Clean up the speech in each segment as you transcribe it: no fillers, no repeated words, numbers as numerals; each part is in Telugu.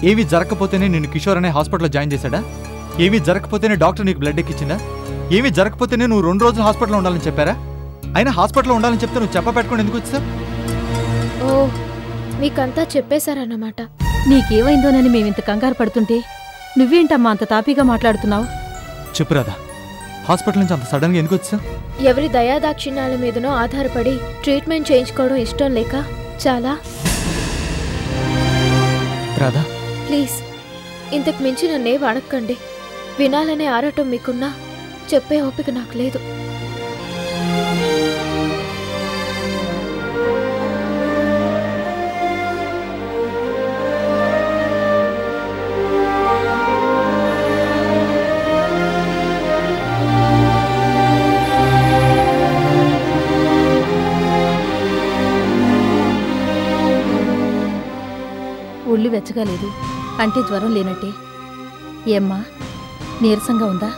ఏమీ జరగకపోతేనే నిన్ను కిషోర్ అనే హాస్పిటల్లో జాయిన్ చేశాడా? ఏమీ జరగకపోతేనే డాక్టర్ నీకు బ్లడ్ ఎక్కించిందా? ఏమీ జరగకపోతేనే నువ్వు 2 రోజులు హాస్పిటల్లో ఉండాలని చెప్పారా? అయినా హాస్పిటల్లో ఉండాలని చెప్తే నువ్వు చెప్పబెట్టుకుని ఎందుకు వచ్చా? ఓ, మీకంతా చెప్పేశారన్నమాట. నీకేమైందోనని మేమింత కంగారు పడుతుంటే నువ్వేంటమ్మా అంత తాపీగా మాట్లాడుతున్నావు? చెప్పు రాధా, హాస్పిటల్ నుంచి అంత సడన్గా ఎందుకు వచ్చా? ఎవరి దయాదాక్షిణ్యాల మీదనో ఆధారపడి ట్రీట్మెంట్ చేయించుకోవడం ఇష్టం లేక చాలా. రాధా ప్లీజ్, ఇంతకు మించి నన్నేం అడగకండి. వినాలనే ఆరాటం మీకున్నా చెప్పే ఓపిక నాకు లేదు. ఒళ్ళు వెచ్చగా లేదు అంటే జ్వరం లేనట్టే. ఏమ్మా, నీరసంగా ఉందా?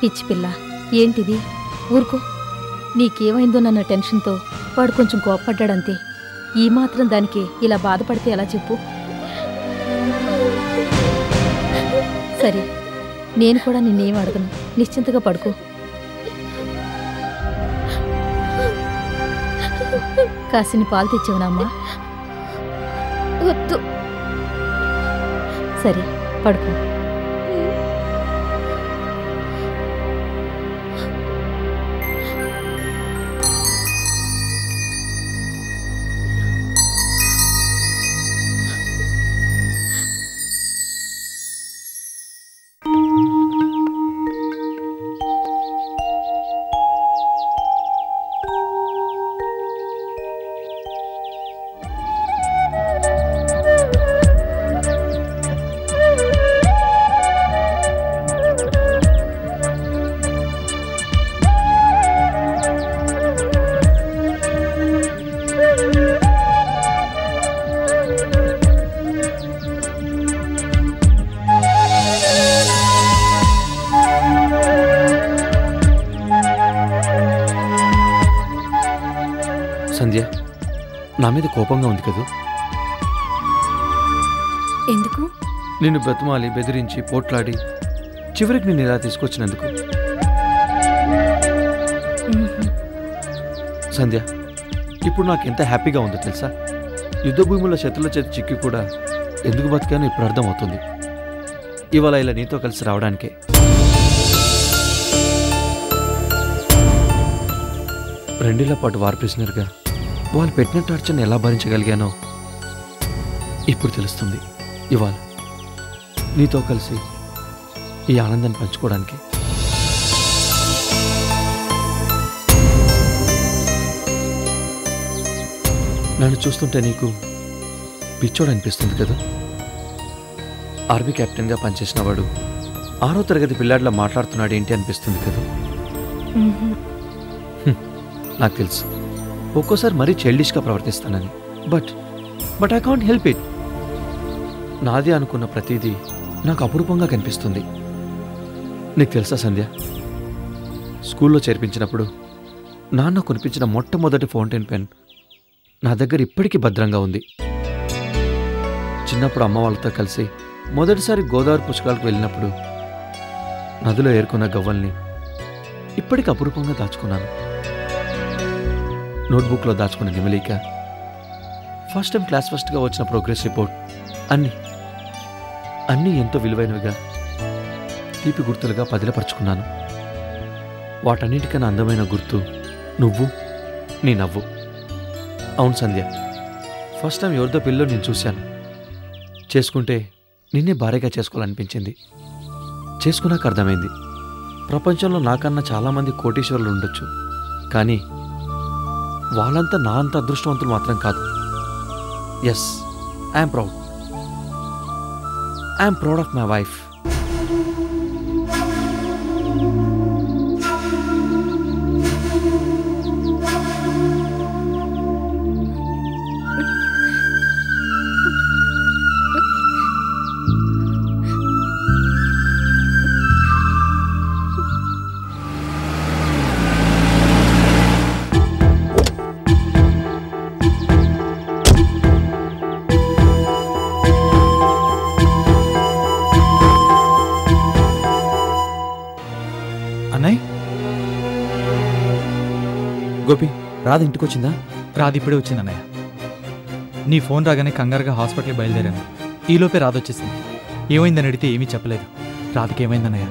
పిచ్చి పిల్ల, ఏంటిది? ఊరుకో. నీకేమైందోనన్న టెన్షన్తో వాడు కొంచెం కోప్పడ్డాడంతే. ఈ మాత్రం దానికి ఇలా బాధపడితే ఎలా చెప్పు? సరే, నేను కూడా నిన్నేం అడగను, నిశ్చింతగా పడుకో. కాసిని పాలు తెచ్చావునమ్మా? వద్దు. సరే, పడుకో. సంధ్య, నా మీద కోపంగా ఉంది కదూ? ఎందుకు? నిన్ను బ్రతిమాలి, బెదిరించి, పోట్లాడి చివరికి నేను ఇలా తీసుకొచ్చినందుకు. సంధ్య, ఇప్పుడు నాకు ఎంత హ్యాపీగా ఉందో తెలుసా? యుద్ధ భూముల శత్రుల చేతి చిక్కి కూడా ఎందుకు బతికానో ఇప్పుడు అర్థమవుతుంది. ఇవాళ ఇలా నీతో కలిసి రావడానికే. రెండేళ్ల పాటు వార్ ప్రిజనర్గా వాళ్ళు పెట్టిన టార్చర్ని ఎలా భరించగలిగానో ఇప్పుడు తెలుస్తుంది. ఇవాళ నీతో కలిసి ఈ ఆనందాన్ని పంచుకోవడానికి. నన్ను చూస్తుంటే నీకు పిచ్చోడు అనిపిస్తుంది కదా? ఆర్మీ కెప్టెన్గా పనిచేసిన వాడు 6వ తరగతి పిల్లాడిలా మాట్లాడుతున్నాడు ఏంటి అనిపిస్తుంది కదా? నాకు తెలుసు ఒక్కోసారి మరీ చైల్డిష్గా ప్రవర్తిస్తానని. But I can't help it. నాది అనుకున్న ప్రతిదీ నాకు అపురూపంగా కనిపిస్తుంది. నీకు తెలుసా సంధ్య, స్కూల్లో చేర్పించినప్పుడు నాన్న కొనిపించిన మొట్టమొదటి ఫౌంటైన్ పెన్ నా దగ్గర ఇప్పటికీ భద్రంగా ఉంది. చిన్నప్పుడు అమ్మ వాళ్ళతో కలిసి మొదటిసారి గోదావరి పుష్కరాలకు వెళ్ళినప్పుడు నదిలో ఏరుకున్న గవ్వల్ని ఇప్పటికీ అపురూపంగా దాచుకున్నాను. నోట్బుక్లో దాచుకున్న నిమలిక, ఫస్ట్ టైం క్లాస్ ఫస్ట్గా వచ్చిన ప్రోగ్రెస్ రిపోర్ట్, అన్నీ ఎంతో విలువైనవిగా, తీపి గుర్తులుగా పదిలపరుచుకున్నాను. వాటన్నిటికన్నా అందమైన గుర్తు నువ్వు, నీ నవ్వు. అవును సంధ్య, ఫస్ట్ టైం ఎవరిదో పిల్లో నేను చూశాను. చేసుకుంటే నిన్నే భార్యగా చేసుకోవాలనిపించింది. చేసుకున్నాక అర్థమైంది, ప్రపంచంలో నాకన్నా చాలామంది కోటీశ్వరులు ఉండొచ్చు, కానీ వాళ్ళంతా నా అంత అదృష్టవంతులు మాత్రం కాదు. Yes, I'm proud of my wife. Gopi, Radha ఇంటికి వచ్చిందా? రాధ ఇప్పుడే వచ్చిందన్నయ్య. నీ ఫోన్ రాగానే కంగారుగా హాస్పిటల్కి బయలుదేరాను. ఈలోపే రాధ వచ్చేసింది. ఏమైందని అడిగితే ఏమీ చెప్పలేదు. రాధకి ఏమైందన్నయ్య?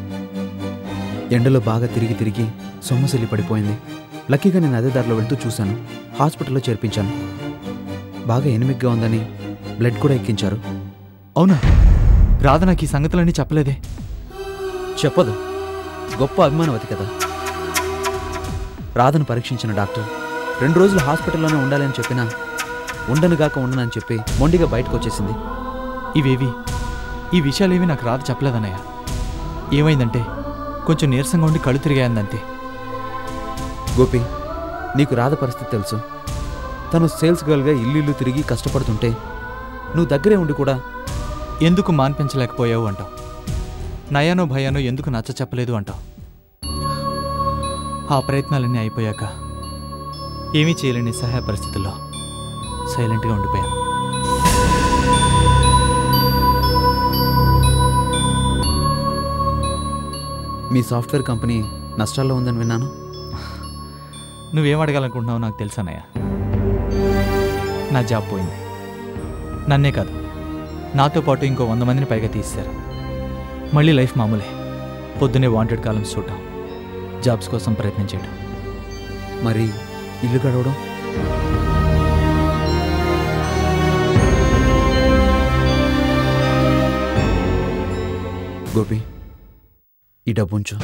ఎండలో బాగా తిరిగి తిరిగి సొమ్మసిల్లి పడిపోయింది. లక్కీగా నేను అదే దారిలో వెళ్తూ చూశాను. హాస్పిటల్లో చేర్పించాను. బాగా ఎనిమిగ్గా ఉందని బ్లడ్ కూడా ఎక్కించారు. అవునా? రాధ నాకు ఈ సంగతులన్నీ చెప్పలేదే. చెప్పదు, గొప్ప అభిమానవతి కదా. రాధను పరీక్షించిన డాక్టర్ 2 రోజులు హాస్పిటల్లోనే ఉండాలని చెప్పినా ఉండనుగాక ఉండనని చెప్పి మొండిగా బయటకు వచ్చేసింది. ఈ విషయాలేవి నాకు రాధ చెప్పలేదన్నయ్య. ఏమైందంటే కొంచెం నీరసంగా ఉండి కళ్ళు తిరిగాయందంతే. గోపి, నీకు రాధ పరిస్థితి తెలుసు. తను సేల్స్ గర్ల్గా ఇల్లు తిరిగి కష్టపడుతుంటే నువ్వు దగ్గరే ఉండి కూడా ఎందుకు మాన్పించలేకపోయావు అంటావు. నయానో భయానో ఎందుకు నచ్చ చెప్పలేదు అంటావు. ఆ ప్రయత్నాలన్నీ అయిపోయాక ఏమీ చేయలేని సహాయ పరిస్థితుల్లో సైలెంట్గా ఉండిపోయాను. మీ సాఫ్ట్వేర్ కంపెనీ నష్టాల్లో ఉందని విన్నాను. నువ్వేం అడగాలనుకుంటున్నావో నాకు తెలుసన్నయ్య. నా జాబ్ పోయింది. నన్నే కాదు, నాతో పాటు ఇంకో 100 మందిని పైగా తీశారు. మళ్ళీ లైఫ్ మామూలే. పొద్దునే వాంటెడ్ కాలమ్స్ చూడటం, జాబ్స్ కోసం ప్రయత్నం చేయడం. మరి ఇల్లు గడవడం? గోపి, ఈ డబ్బు ఉంచు.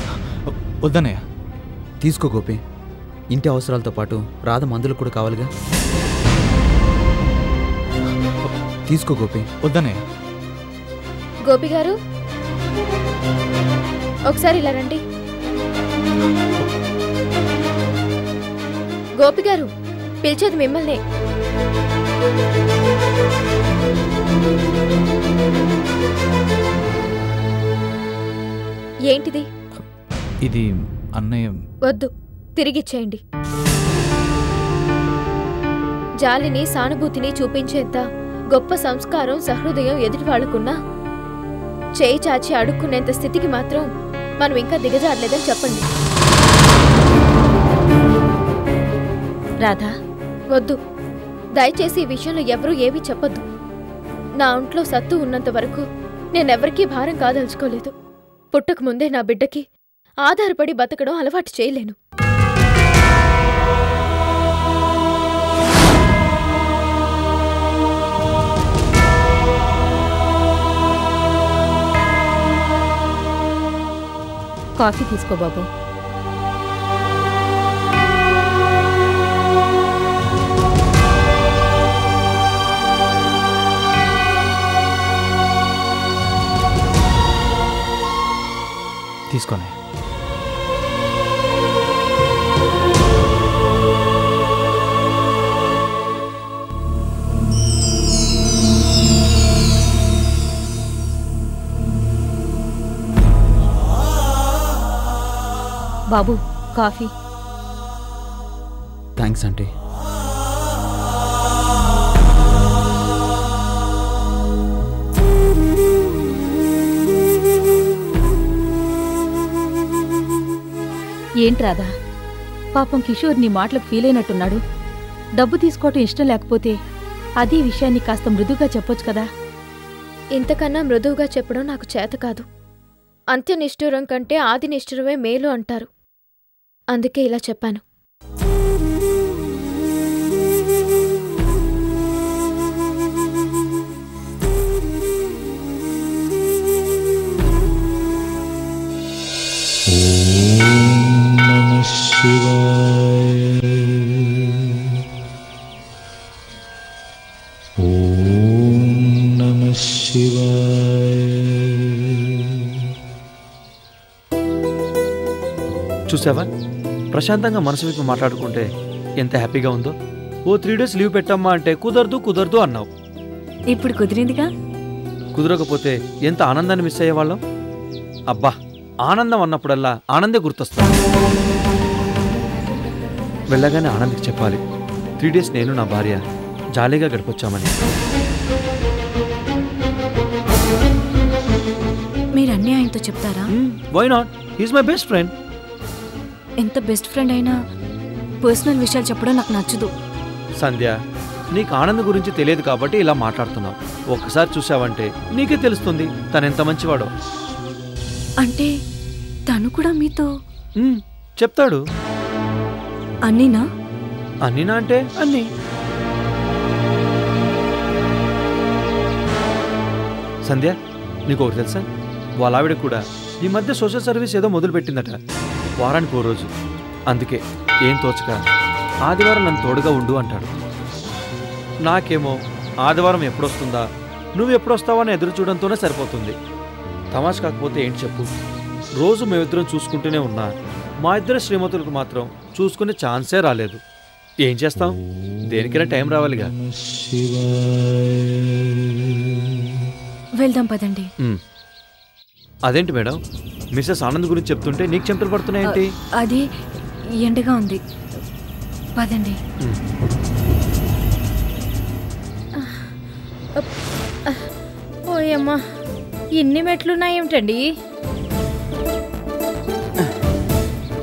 వద్దన్నయ్య. తీసుకో గోపి. ఇంటి అవసరాలతో పాటు రాధ మందులు కూడా కావాలిగా. తీసుకో గోపి. వద్దన్నయ్య. గోపి గారు, ఒకసారి ఇలా రండి. గోపి గారు, పిలిచేది మిమ్మల్నే. ఏంటిది? ఇది అన్నయ్య. వద్దు, తిరిగిచ్చేయండి. జాలిని సానుభూతిని చూపించేంత గొప్ప సంస్కారం సహృదయం ఎదుటి వాళ్ళకున్నా చేయి చాచి అడుక్కునేంత స్థితికి మాత్రం మనం ఇంకా దిగజారలేదని చెప్పండి. రాధా, వద్దు, దయచేసి ఈ విషయంలో ఎవరూ ఏమీ చెప్పొద్దు. నా ఒంట్లో సత్తు ఉన్నంత వరకు నేనెవరికీ భారం కాదలుచుకోలేదు. పుట్టకముందే నా బిడ్డకి ఆధారపడి బతకడం అలవాటు చేయలేను. కాఫీ తీసుకో బాబు. తీసుకోనే. బాబు, కాఫీ. Thanks aunty. ఏంటి రాధా, పాపం కిషోర్ నీ మాటలకు ఫీల్ అయినట్టున్నాడు. డబ్బు తీసుకోవటం ఇష్టం లేకపోతే అదే విషయాన్ని కాస్త మృదువుగా చెప్పొచ్చు కదా. ఇంతకన్నా మృదువుగా చెప్పడం నాకు చేత కాదు. అంత్యనిష్ఠురం కంటే ఆది నిష్ఠురమే మేలు అంటారు. అందుకే ఇలా చెప్పాను. చూసావా, ప్రశాంతంగా మనసు వైపు మాట్లాడుకుంటే ఎంత హ్యాపీగా ఉందో. ఓ 3 days లీవ్ పెట్టమ్మా అంటే కుదరదు అన్నావు. ఇప్పుడు కుదిరిందిగా. కుదరకపోతే ఎంత ఆనందాన్ని మిస్ అయ్యేవాళ్ళం. అబ్బా, ఆనందం అన్నప్పుడల్లా ఆనందే గుర్తొస్తుంది. వెళ్ళగానే ఆనంద్కి చెప్పాలి 3 days నేను నా భార్య జాలీగా గడిపొచ్చామని. మీరు అన్నీ ఆయనతో చెప్తారా? Why not, he's my best friend. ఎంత బెస్ట్ ఫ్రెండ్ అయినా పర్సనల్ విషయాలు చెప్పడం నాకు నచ్చదు. సంధ్య, నీకు ఆనంద్ గురించి తెలియదు కాబట్టి ఇలా మాట్లాడుతున్నావు. ఒక్కసారి చూసావంటే నీకే తెలుస్తుంది తను ఎంత మంచివాడో. అంటే తను కూడా మీతో చెప్తాడు. అన్నీనా? అన్నీనా అంటే అన్నీ. సంధ్య, నీకు ఒకటి తెలుసా? వాళ్ళ ఆవిడ కూడా ఈ మధ్య సోషల్ సర్వీస్ ఏదో మొదలుపెట్టిందట. వారానికి ఓ రోజు. అందుకే ఏం తోచక ఆదివారం నన్ను తోడుగా ఉండు అంటాడు. నాకేమో ఆదివారం ఎప్పుడొస్తుందా, నువ్వు ఎప్పుడొస్తావా అని ఎదురు చూడడంతోనే సరిపోతుంది. తమాష కాకపోతే ఏంటి చెప్పు, రోజు మేమిద్దరం చూసుకుంటూనే ఉన్నా మా ఇద్దరు శ్రీమతులకు మాత్రం చూసుకునే ఛాన్సే రాలేదు. ఏం చేస్తాం, దేనికైనా టైం రావాలిగా. వెళ్దాం పదండి. అదేంటి మేడం, మిస్సెస్ ఆనంద్ గురించి చెప్తుంటే నీకు చెమటలు పడుతున్నాయేంటి? అది ఎండగా ఉంది, పదండి. ఓయమ్మా, ఇన్ని మెట్లున్నాయేమిటండి?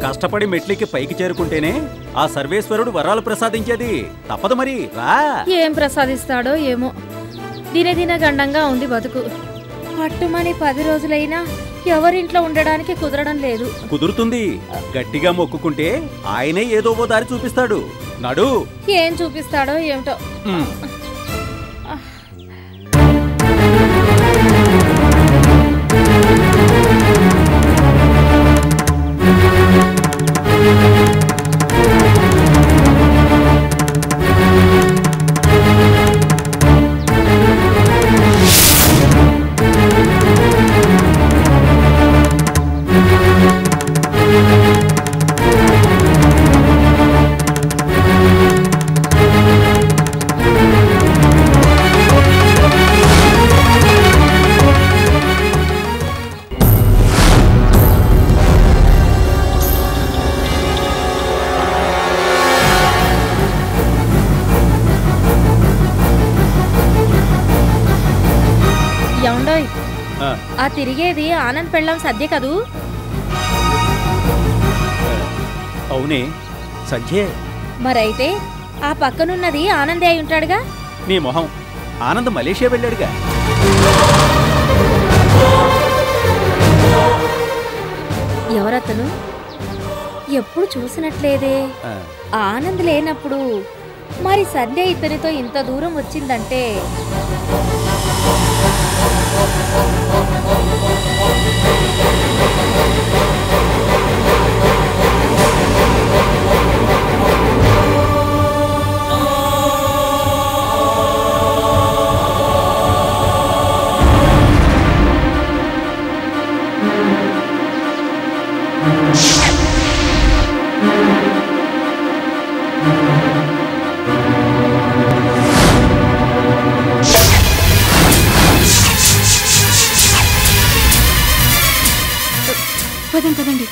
కష్టపడి మెట్లకి పైకి చేరుకుంటేనే ఆ సర్వేశ్వరుడు వరాలు ప్రసాదించేది. తప్పదు మరి, రా. ఏం ప్రసాదిస్తాడో ఏమో. దినదిన గండంగా ఉంది బతుకు. పట్టుమని 10 రోజులైనా ఎవరింట్లో ఉండడానికి కుదరడం లేదు. కుదురుతుంది, గట్టిగా మొక్కుకుంటే ఆయనే ఏదో ఓ దారి చూపిస్తాడు. నడు. ఏం చూపిస్తాడో ఏమిటో. ఆ తిరిగేది ఆనంద్ పెళ్ళం సద్య కదూ? అవునే, సద్యే. మరైతే ఆ పక్కనున్నది ఆనందే అయి ఉంటాడుగా. నీ మొహం, ఆనంద్ మలేషియా వెళ్ళాడుగా. ఎవరతను? ఎప్పుడు చూసినట్లేదే. ఆనంద్ లేనప్పుడు మరి సంధ్య ఇతనితో ఇంత దూరం వచ్చిందంటే పదండి.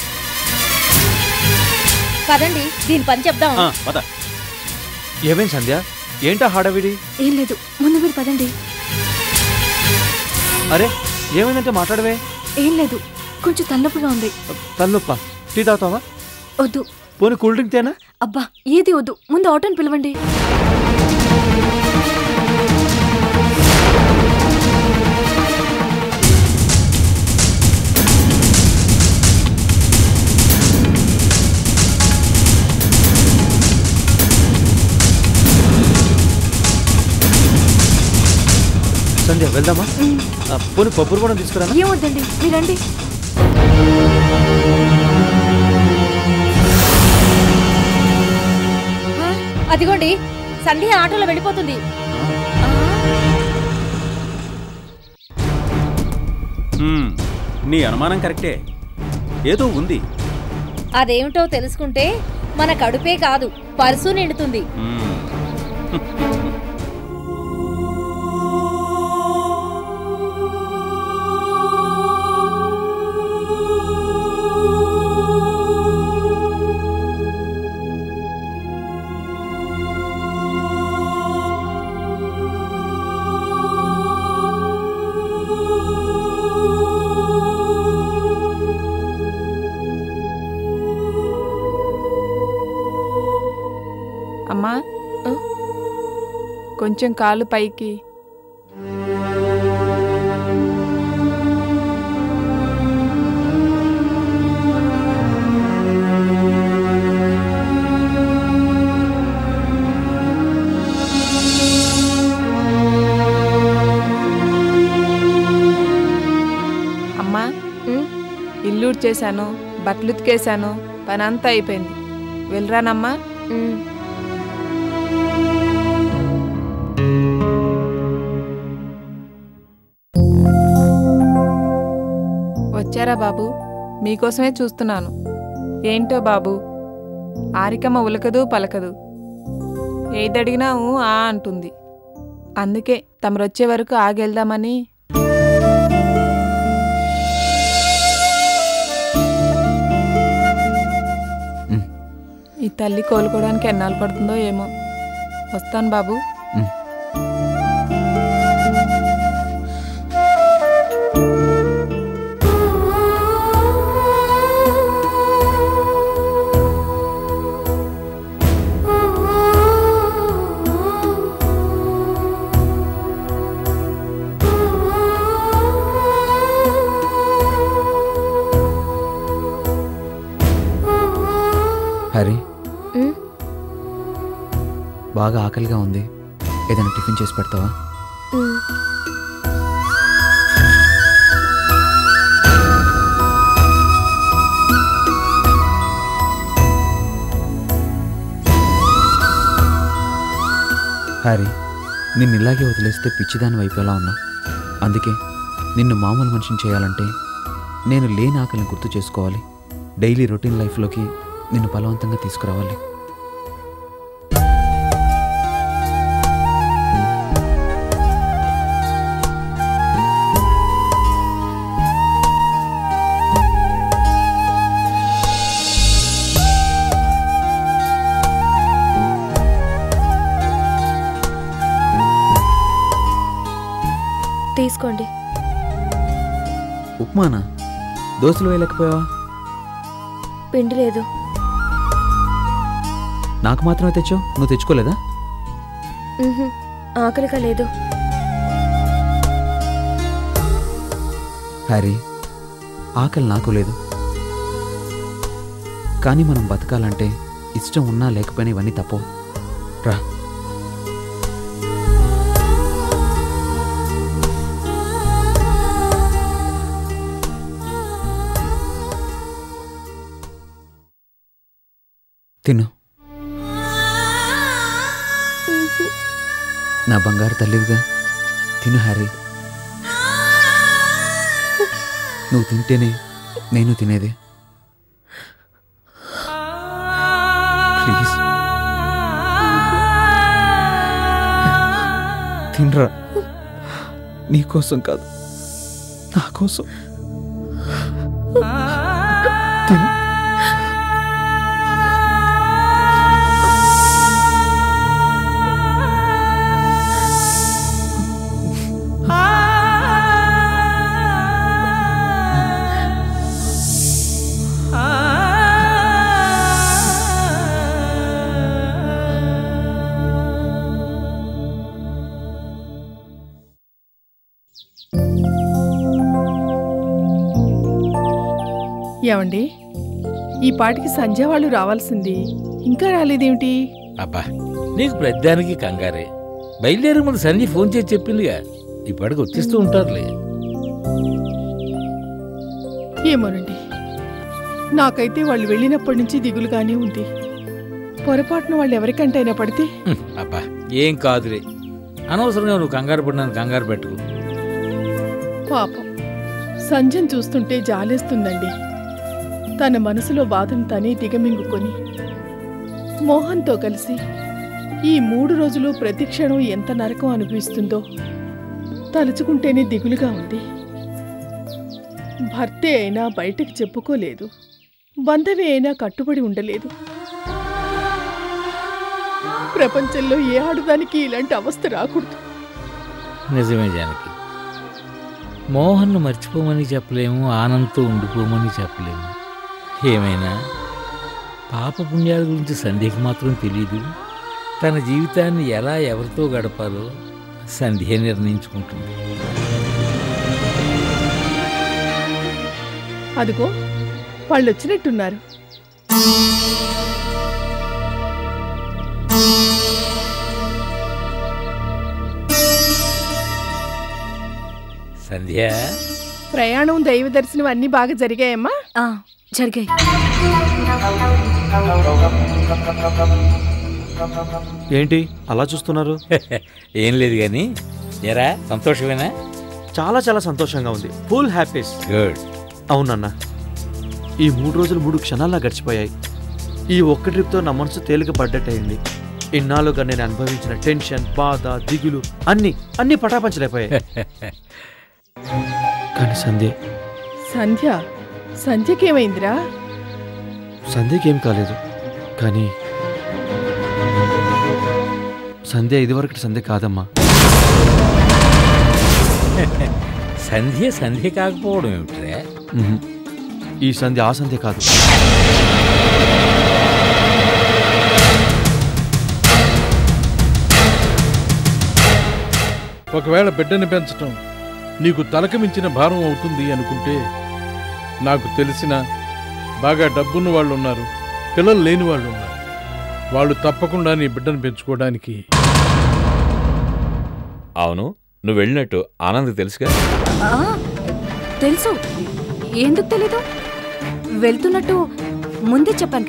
పదండి, దీని పని చెప్దాం. ఏమేం సంధ్య, ఏంటా హడావిడి? ఏం లేదు, ముందు మీరు పదండి. అరే, ఏమైందంటే మాట్లాడవే. ఏం లేదు, కొంచెం తలనొప్పిగా ఉంది. తలనొప్ప? టీ తాగుతావా? వద్దు. పోనీ కూల్ డ్రింక్ తేనా? అబ్బా, ఏది వద్దు, ముందు ఆటోని పిలవండి. సంధ్య, వెళ్దామా? పోనీ పప్పులు కూడా తీసుకురా. ఏమొద్దండి, మీరండి. అదిగోండి, సంధ్య ఆటోలో వెళ్ళిపోతుంది. నీ అనుమానం కరెక్టే, ఏదో ఉంది. అదేమిటో తెలుసుకుంటే మన కడుపే కాదు, పర్సు నిండుతుంది. కొంచెం కాలు పైకి. అమ్మా, ఇల్లు ఉడ్చేశాను, బట్టలు ఉతికేశాను, పని అంతా అయిపోయింది. వెళ్ళరానమ్మా? వచ్చారా బాబు? మీకోసమే చూస్తున్నాను. ఏంటో బాబు, ఆరికమ్మ ఉలకదు పలకదు, ఏదడిగినా ఆ అంటుంది. అందుకే తమరొచ్చే వరకు ఆగెళ్దామని. ఈ తల్లి కోలుకోవడానికి ఎన్నాళ్ళు పడుతుందో ఏమో. వస్తాను బాబు. హరి, బాగా ఆకలిగా ఉంది, ఏదైనా టిఫిన్ చేసి పెడతావా? హరి, నిన్ను ఇలాగే వదిలేస్తే పిచ్చిదాని వైపులా ఉన్నా. అందుకే నిన్ను మామూలు మనిషిని చేయాలంటే నేను లేని ఆకలిని గుర్తు చేసుకోవాలి. డైలీ రొటీన్ లైఫ్లోకి నిన్ను బలవంతంగా తీసుకురావాలి. తీసుకోండి. ఉప్మానా? దోశలు వేయలేకపోయావా? పిండి లేదు. నాకు మాత్రమే తెచ్చావు, నువ్వు తెచ్చుకోలేదా? ఆకలిగా లేదు. హరి, ఆకలి నాకు లేదు, కానీ మనం బతకాలంటే ఇష్టం ఉన్నా లేకపోయినా ఇవన్నీ తప్పవు. రా. తిను. నా బంగారు తల్లివిగా తిను హ్యారీ. నువ్వు తింటేనే నేను తినేది. ప్లీజ్ తినరా. నీకోసం కాదు, నా కోసం తిను. ఏమండి, ఈ పాటికి సంధ్య వాళ్ళు రావాల్సింది, ఇంకా రాలేదేమిటి? అబ్బా, నీకు ప్రతిదానికి కంగారే. బయలుదేరి ముందు సంధ్య ఫోన్ చేసి చెప్పిందిగా, ఈ పాటికి వచ్చేస్తూ ఉంటారులే. ఏమోనండి, నాకైతే వాళ్ళు వెళ్ళినప్పటి నుంచి దిగులుగానే ఉంది. పొరపాటున వాళ్ళు ఎవరికంటైనా పడితే? అబ్బా, ఏం కాదులే. అనవసరంగా నువ్వు కంగారు పడినాను కంగారు పెట్టుకు. పాపం సంజయ్ చూస్తుంటే జాలేస్తుందండి. తన మనసులో బాధను తనే దిగమింగుకొని మోహన్తో కలిసి ఈ 3 రోజులు ప్రతిక్షణం ఎంత నరకం అనిపిస్తుందో తలుచుకుంటేనే దిగులుగా ఉంది. భర్తే అయినా బయటకు చెప్పుకోలేదు, బంధవే అయినా కట్టుబడి ఉండలేదు. ప్రపంచంలో ఏ ఆడదానికి ఇలాంటి అవస్థ రాకూడదు. నిజమే జానకి, మోహన్ను మర్చిపోమని చెప్పలేము, ఆనందంతో ఉండిపోమని చెప్పలేము. ఏమైనా పాపపుణ్యాల గురించి సంధ్యకి మాత్రం తెలీదు. తన జీవితాన్ని ఎలా ఎవరితో గడపాలో సంధ్య నిర్ణయించుకుంటుంది. అదిగో వాళ్ళు వచ్చినట్టున్నారు. సంధ్య, ప్రయాణం దైవ దర్శనం అన్నీ బాగా జరిగాయమ్మా? జరిగాయి. ఏంటి అలా చూస్తున్నారు? ఏం లేదు కానీ ఎరా సంతోషమేనా? చాలా చాలా సంతోషంగా ఉంది. Full happies. గుడ్. అవునన్నా, ఈ 3 రోజులు 3 క్షణాల్లో గడిచిపోయాయి. ఈ ఒక్క ట్రిప్తో నా మనసు తేలిక పడ్డట్టయింది. ఇన్నాళ్ళుగా నేను అనుభవించిన టెన్షన్, బాధ, దిగులు అన్నీ పటాపంచలైపోయాయి. కానీ సంధ్యకేమైందిరా? సంధ్యకేం కాలేదు, కానీ సంధ్య ఇదివరకటి సంధ్య కాదమ్మా. సంధ్య కాకపోవడం ఏమిట్రా? ఈ సంధ్య ఆ సంధ్య కాదు. ఒకవేళ బిడ్డని పెంచటం నీకు తలకు మించిన భారం అవుతుంది అనుకుంటే, నాకు తెలిసిన బాగా డబ్బున్న వాళ్ళు ఉన్నారు, పిల్లలు లేని వాళ్ళు ఉన్నారు. వాళ్ళు తప్పకుండా నీ బిడ్డను పెంచుకోవడానికి. అవును, నువ్వు వెళ్ళినట్టు ఆనంద్ తెలుసుగా? తెలుసు. ఎందుకు తెలీదు? వెళ్తున్నట్టు ముందే చెప్పాను కదా.